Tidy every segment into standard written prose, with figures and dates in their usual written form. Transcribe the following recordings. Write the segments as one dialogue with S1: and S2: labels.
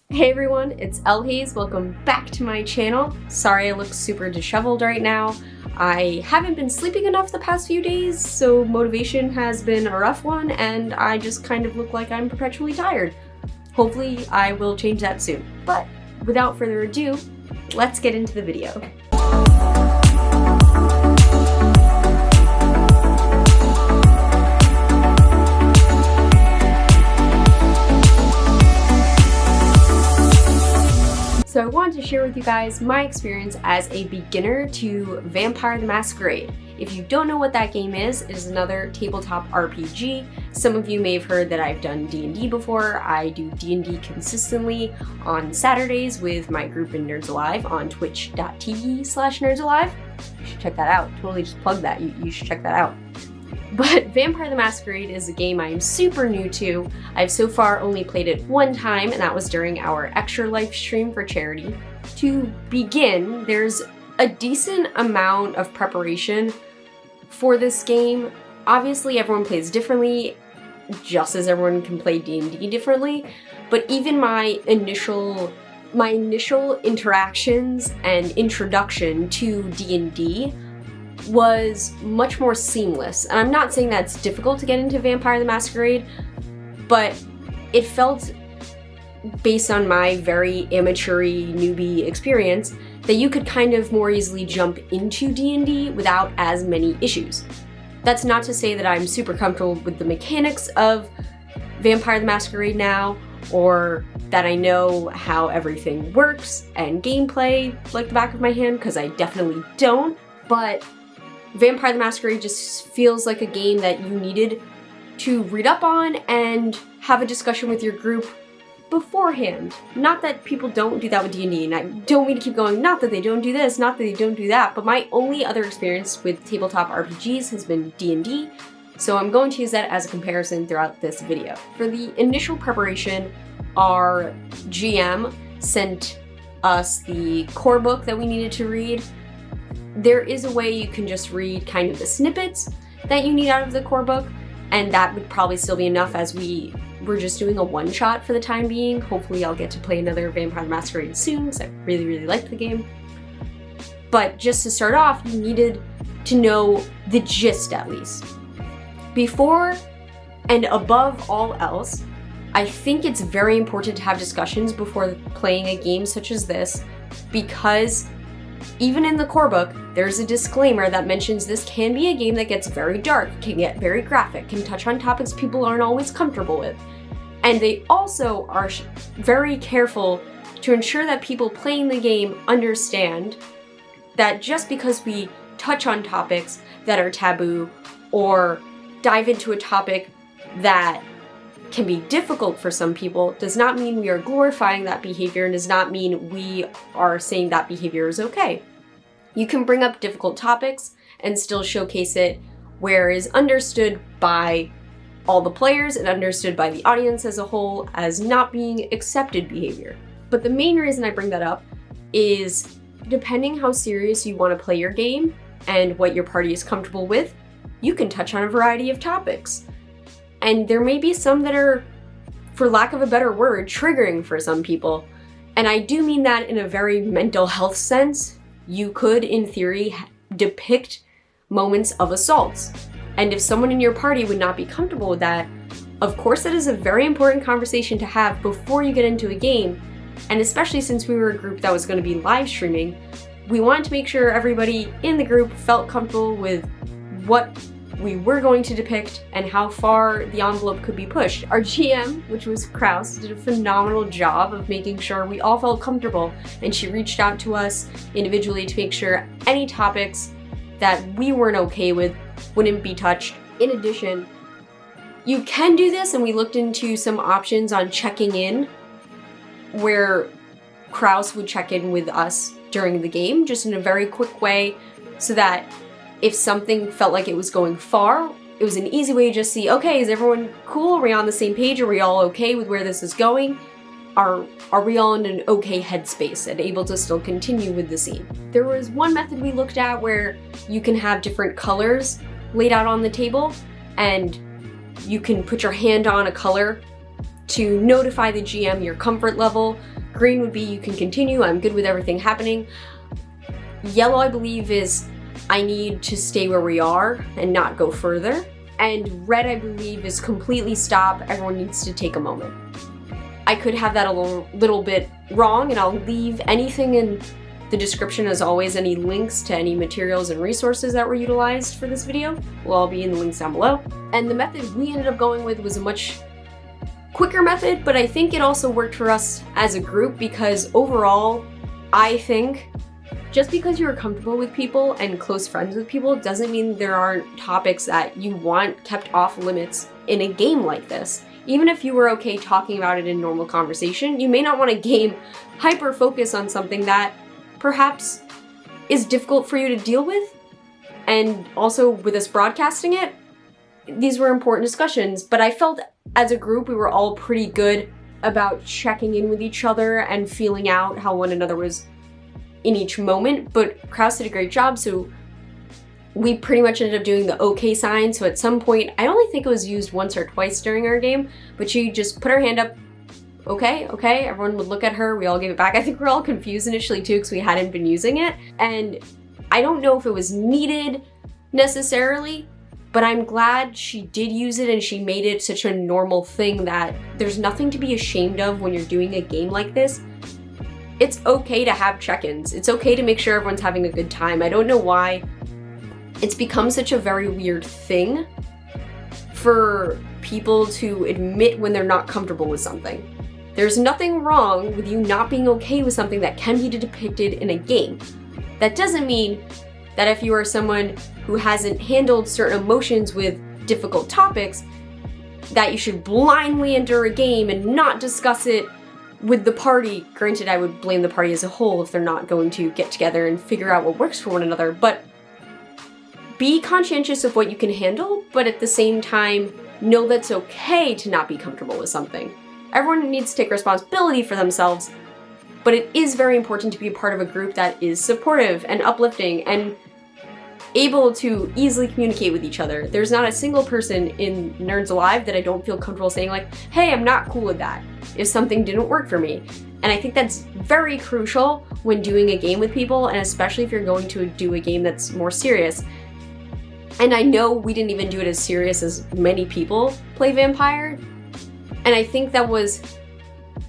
S1: Hey everyone, it's LAKEY. Welcome back to my channel. Sorry I look super disheveled right now. I haven't been sleeping enough the past few days, so motivation has been a rough one, and I just kind of look like I'm perpetually tired. Hopefully I will change that soon. But without further ado, let's get into the video. So I wanted to share with you guys my experience as a beginner to Vampire the Masquerade. If you don't know what that game is, it is another tabletop RPG. Some of you may have heard that I've done D&D before. I do D&D consistently on Saturdays with my group in Nerds Alive on twitch.tv/nerdsalive. You should check that out. Totally just plug that. You should check that out. But Vampire the Masquerade is a game I am super new to. I've so far only played it one time, and that was during our extra live stream for charity. To begin, there's a decent amount of preparation for this game. Obviously, everyone plays differently, just as everyone can play D&D differently, but even my initial interactions and introduction to D&D was much more seamless. And I'm not saying that it's difficult to get into Vampire the Masquerade, but it felt, based on my very amateur-y newbie experience, that you could kind of more easily jump into D&D without as many issues. That's not to say that I'm super comfortable with the mechanics of Vampire the Masquerade now, or that I know how everything works and gameplay like the back of my hand, because I definitely don't, but Vampire the Masquerade just feels like a game that you needed to read up on and have a discussion with your group beforehand. Not that people don't do that with D&D, and I don't mean to keep going, not that they don't do this, not that they don't do that, but my only other experience with tabletop RPGs has been D&D, so I'm going to use that as a comparison throughout this video. For the initial preparation, our GM sent us the core book that we needed to read. There is a way you can just read kind of the snippets that you need out of the core book, and that would probably still be enough, as we're just doing a one-shot for the time being. Hopefully I'll get to play another Vampire the Masquerade soon, because I really liked the game. But just to start off, you needed to know the gist at least. Before and above all else, I think it's very important to have discussions before playing a game such as this, because even in the core book, there's a disclaimer that mentions this can be a game that gets very dark, can get very graphic, can touch on topics people aren't always comfortable with. And they also are very careful to ensure that people playing the game understand that just because we touch on topics that are taboo or dive into a topic that can be difficult for some people does not mean we are glorifying that behavior, and does not mean we are saying that behavior is okay. You can bring up difficult topics and still showcase it where it is understood by all the players and understood by the audience as a whole as not being accepted behavior. But the main reason I bring that up is, depending how serious you want to play your game and what your party is comfortable with, you can touch on a variety of topics. And there may be some that are, for lack of a better word, triggering for some people. And I do mean that in a very mental health sense. You could, in theory, depict moments of assaults. And if someone in your party would not be comfortable with that, of course that is a very important conversation to have before you get into a game. And especially since we were a group that was going to be live streaming, we wanted to make sure everybody in the group felt comfortable with what we were going to depict and how far the envelope could be pushed. Our GM, which was Kraus, did a phenomenal job of making sure we all felt comfortable, and she reached out to us individually to make sure any topics that we weren't okay with wouldn't be touched. In addition, you can do this, and we looked into some options on checking in, where Kraus would check in with us during the game, just in a very quick way, so that if something felt like it was going far, it was an easy way to just see, okay, is everyone cool? Are we on the same page? Are we all okay with where this is going? Are we all in an okay headspace and able to still continue with the scene? There was one method we looked at where you can have different colors laid out on the table, and you can put your hand on a color to notify the GM your comfort level. Green would be you can continue, I'm good with everything happening. Yellow, I believe, is I need to stay where we are and not go further. And red, I believe, is completely stop, everyone needs to take a moment. I could have that a little bit wrong, and I'll leave anything in the description, as always. Any links to any materials and resources that were utilized for this video will all be in the links down below. And the method we ended up going with was a much quicker method, but I think it also worked for us as a group, because overall, I think just because you're comfortable with people and close friends with people doesn't mean there aren't topics that you want kept off limits in a game like this. Even if you were okay talking about it in normal conversation, you may not want a game hyper-focus on something that perhaps is difficult for you to deal with. And also with us broadcasting it, these were important discussions, but I felt as a group we were all pretty good about checking in with each other and feeling out how one another was in each moment. But Kraus did a great job, so we pretty much ended up doing the okay sign. So at some point, I only think it was used once or twice during our game, but she just put her hand up, okay, everyone would look at her, we all gave it back. I think we're all confused initially too, because we hadn't been using it. And I don't know if it was needed necessarily, but I'm glad she did use it and she made it such a normal thing that there's nothing to be ashamed of when you're doing a game like this. It's okay to have check-ins. It's okay to make sure everyone's having a good time. I don't know why it's become such a very weird thing for people to admit when they're not comfortable with something. There's nothing wrong with you not being okay with something that can be depicted in a game. That doesn't mean that if you are someone who hasn't handled certain emotions with difficult topics, that you should blindly enter a game and not discuss it with the party. Granted, I would blame the party as a whole if they're not going to get together and figure out what works for one another, but be conscientious of what you can handle, but at the same time, know that's okay to not be comfortable with something. Everyone needs to take responsibility for themselves, but it is very important to be a part of a group that is supportive and uplifting and able to easily communicate with each other. There's not a single person in Nerds Alive that I don't feel comfortable saying like, hey, I'm not cool with that, if something didn't work for me. And I think that's very crucial when doing a game with people, and especially if you're going to do a game that's more serious. And I know we didn't even do it as serious as many people play Vampire, and I think that was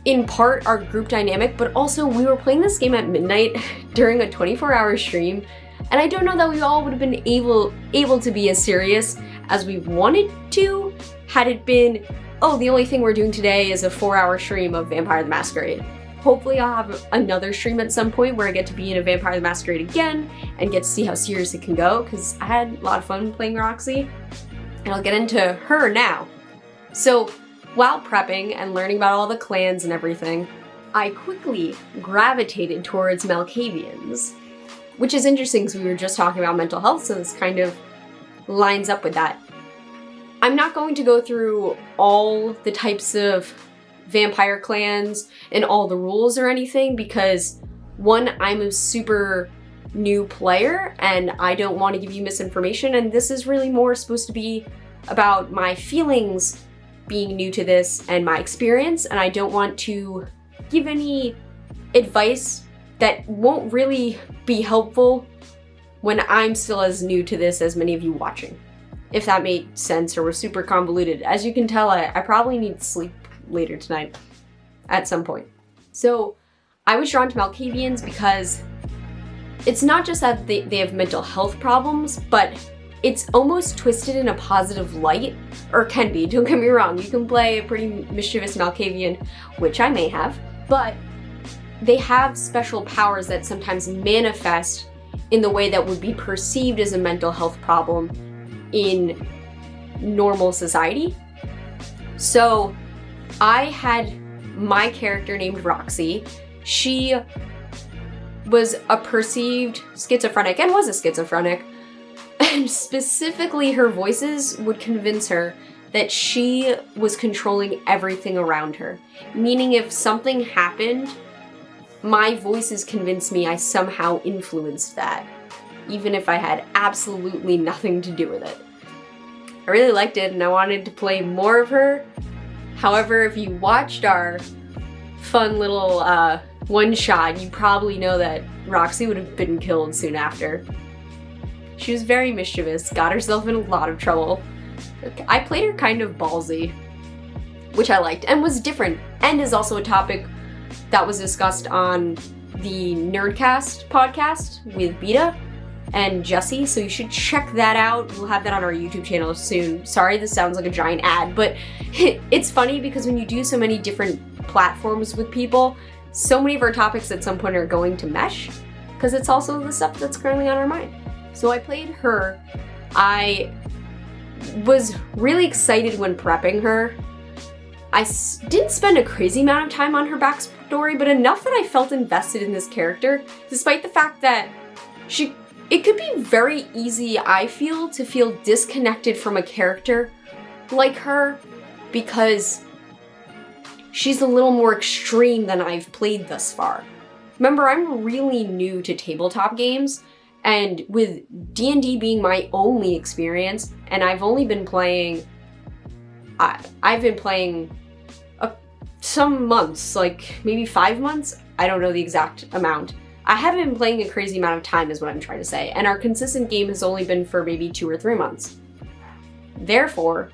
S1: in part our group dynamic, but also we were playing this game at midnight during a 24-hour stream, and I don't know that we all would have been able to be as serious as we wanted to had it been, oh, the only thing we're doing today is a 4-hour stream of Vampire the Masquerade. Hopefully I'll have another stream at some point where I get to be in a Vampire the Masquerade again and get to see how serious it can go, because I had a lot of fun playing Roxy, and I'll get into her now. So while prepping and learning about all the clans and everything, I quickly gravitated towards Malkavians, which is interesting because we were just talking about mental health, so this kind of lines up with that. I'm not going to go through all the types of vampire clans and all the rules or anything, because one, I'm a super new player and I don't want to give you misinformation, and this is really more supposed to be about my feelings being new to this and my experience, and I don't want to give any advice that won't really be helpful when I'm still as new to this as many of you watching. If that made sense or was super convoluted. As you can tell, I probably need sleep later tonight at some point. So I was drawn to Malkavians because it's not just that they have mental health problems, but it's almost twisted in a positive light, or can be, don't get me wrong. You can play a pretty mischievous Malkavian, which I may have, but they have special powers that sometimes manifest in the way that would be perceived as a mental health problem in normal society. So I had my character named Roxy. She was a perceived schizophrenic and was a schizophrenic, and specifically her voices would convince her that she was controlling everything around her. Meaning if something happened, my voices convinced me I somehow influenced that, even if I had absolutely nothing to do with it. I really liked it and I wanted to play more of her. However, if you watched our fun little one-shot, you probably know that Roxy would have been killed soon after. She was very mischievous, got herself in a lot of trouble. I played her kind of ballsy, which I liked, and was different, and is also a topic that was discussed on the Nerdcast podcast with Beta and Jesse, so you should check that out. We'll have that on our YouTube channel soon. Sorry, this sounds like a giant ad, but it's funny because when you do so many different platforms with people, so many of our topics at some point are going to mesh, because it's also the stuff that's currently on our mind. So I played her. I was really excited when prepping her. I didn't spend a crazy amount of time on her backstory, but enough that I felt invested in this character, despite the fact that it could be very easy, I feel, to feel disconnected from a character like her because she's a little more extreme than I've played thus far. Remember, I'm really new to tabletop games, and with D&D being my only experience, and I've only been playing, I've been playing some months, like maybe 5 months? I don't know the exact amount. I haven't been playing a crazy amount of time is what I'm trying to say, and our consistent game has only been for maybe 2 or 3 months. Therefore,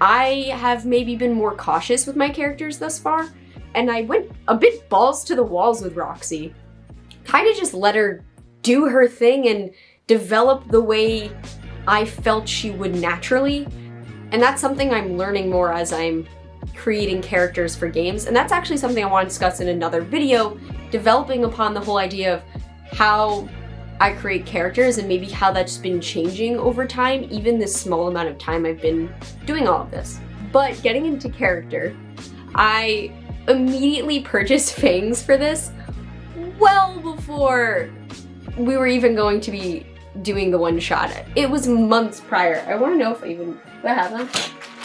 S1: I have maybe been more cautious with my characters thus far, and I went a bit balls to the walls with Roxy. Kind of just let her do her thing and develop the way I felt she would naturally, and that's something I'm learning more as I'm creating characters for games, and that's actually something I want to discuss in another video, developing upon the whole idea of how I create characters and maybe how that's been changing over time, even this small amount of time I've been doing all of this. But getting into character, I immediately purchased fangs for this well before we were even going to be doing the one shot. It was months prior. I want to know if I have them.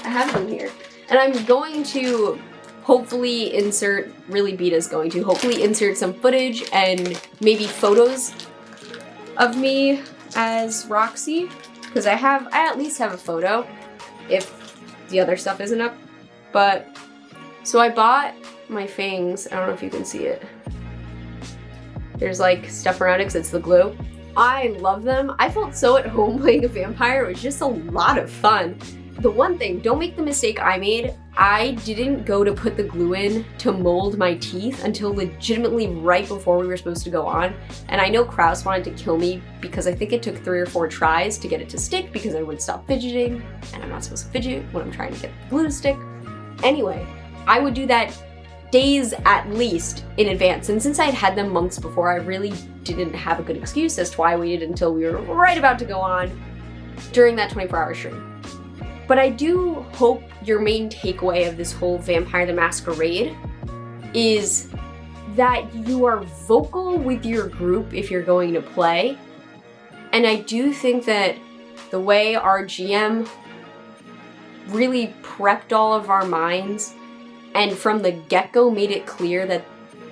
S1: I have them here. And I'm going to hopefully insert, Beta's going to hopefully insert some footage and maybe photos of me as Roxy, because I at least have a photo if the other stuff isn't up. But so I bought my fangs. I don't know if you can see it. There's like stuff around it because it's the glue. I love them. I felt so at home playing a vampire. It was just a lot of fun. The one thing, don't make the mistake I made. I didn't go to put the glue in to mold my teeth until legitimately right before we were supposed to go on. And I know Kraus wanted to kill me because I think it took 3 or 4 tries to get it to stick because I wouldn't stop fidgeting, and I'm not supposed to fidget when I'm trying to get the glue to stick. Anyway, I would do that days at least in advance, and since I had them months before, I really didn't have a good excuse as to why I waited until we were right about to go on during that 24-hour stream. But I do hope your main takeaway of this whole Vampire the Masquerade is that you are vocal with your group if you're going to play. And I do think that the way our GM really prepped all of our minds and from the get-go made it clear that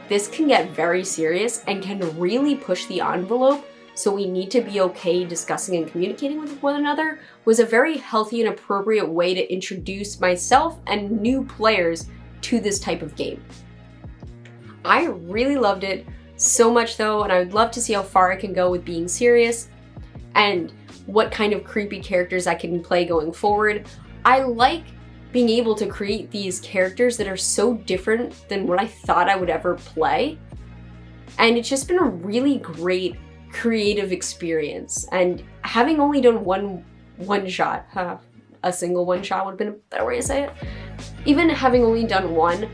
S1: this can get very serious and can really push the envelope, so we need to be okay discussing and communicating with one another, was a very healthy and appropriate way to introduce myself and new players to this type of game. I really loved it, so much though, and I would love to see how far I can go with being serious and what kind of creepy characters I can play going forward. I like being able to create these characters that are so different than what I thought I would ever play, and it's just been a really great creative experience. And having only done one shot, a single one shot would have been a better way to say it. Even having only done one,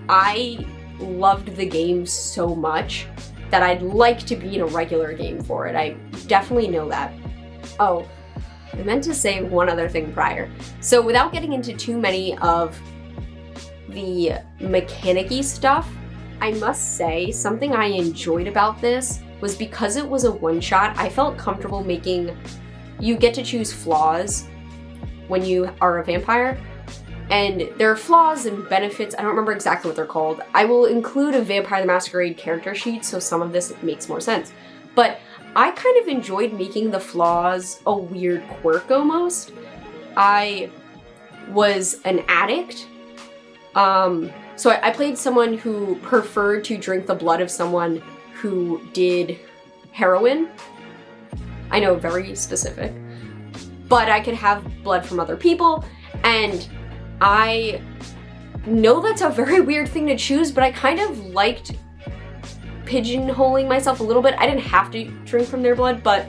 S1: I loved the game so much that I'd like to be in a regular game for it. I definitely know that. Oh, I meant to say one other thing prior. So without getting into too many of the mechanic-y stuff, I must say something I enjoyed about this was because it was a one-shot, I felt comfortable making, you get to choose flaws when you are a vampire, and there are flaws and benefits. I don't remember exactly what they're called. I will include a Vampire the Masquerade character sheet, so some of this makes more sense. But I kind of enjoyed making the flaws a weird quirk almost. I was an addict. So I played someone who preferred to drink the blood of someone who did heroin. I know, very specific. But I could have blood from other people, and I know that's a very weird thing to choose, but I kind of liked pigeonholing myself a little bit. I didn't have to drink from their blood, but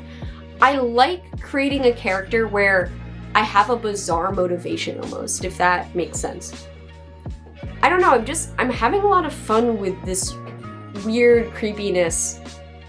S1: I like creating a character where I have a bizarre motivation almost, if that makes sense. I don't know, I'm having a lot of fun with this weird creepiness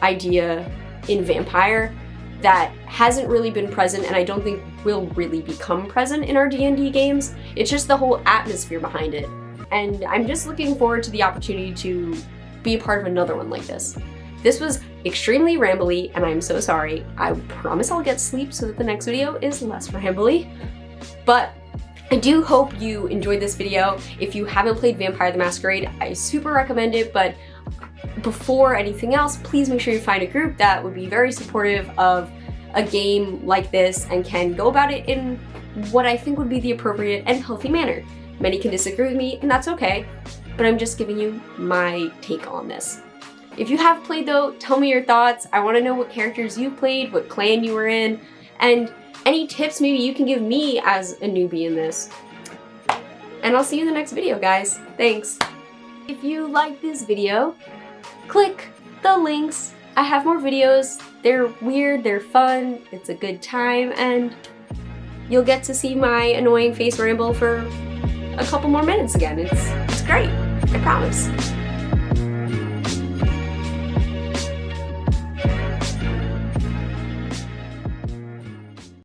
S1: idea in Vampire that hasn't really been present, and I don't think will really become present in our D&D games. It's just the whole atmosphere behind it. And I'm just looking forward to the opportunity to be a part of another one like this. This was extremely rambly, and I'm so sorry. I promise I'll get sleep so that the next video is less rambly. But I do hope you enjoyed this video. If you haven't played Vampire the Masquerade, I super recommend it, but before anything else, please make sure you find a group that would be very supportive of a game like this and can go about it in what I think would be the appropriate and healthy manner. Many can disagree with me, and that's okay, but I'm just giving you my take on this. If you have played though, tell me your thoughts. I want to know what characters you played, what clan you were in, and any tips maybe you can give me as a newbie in this. And I'll see you in the next video, guys. Thanks. If you like this video, click the links. I have more videos. They're weird, they're fun, it's a good time, and you'll get to see my annoying face ramble for a couple more minutes again. It's great, I promise.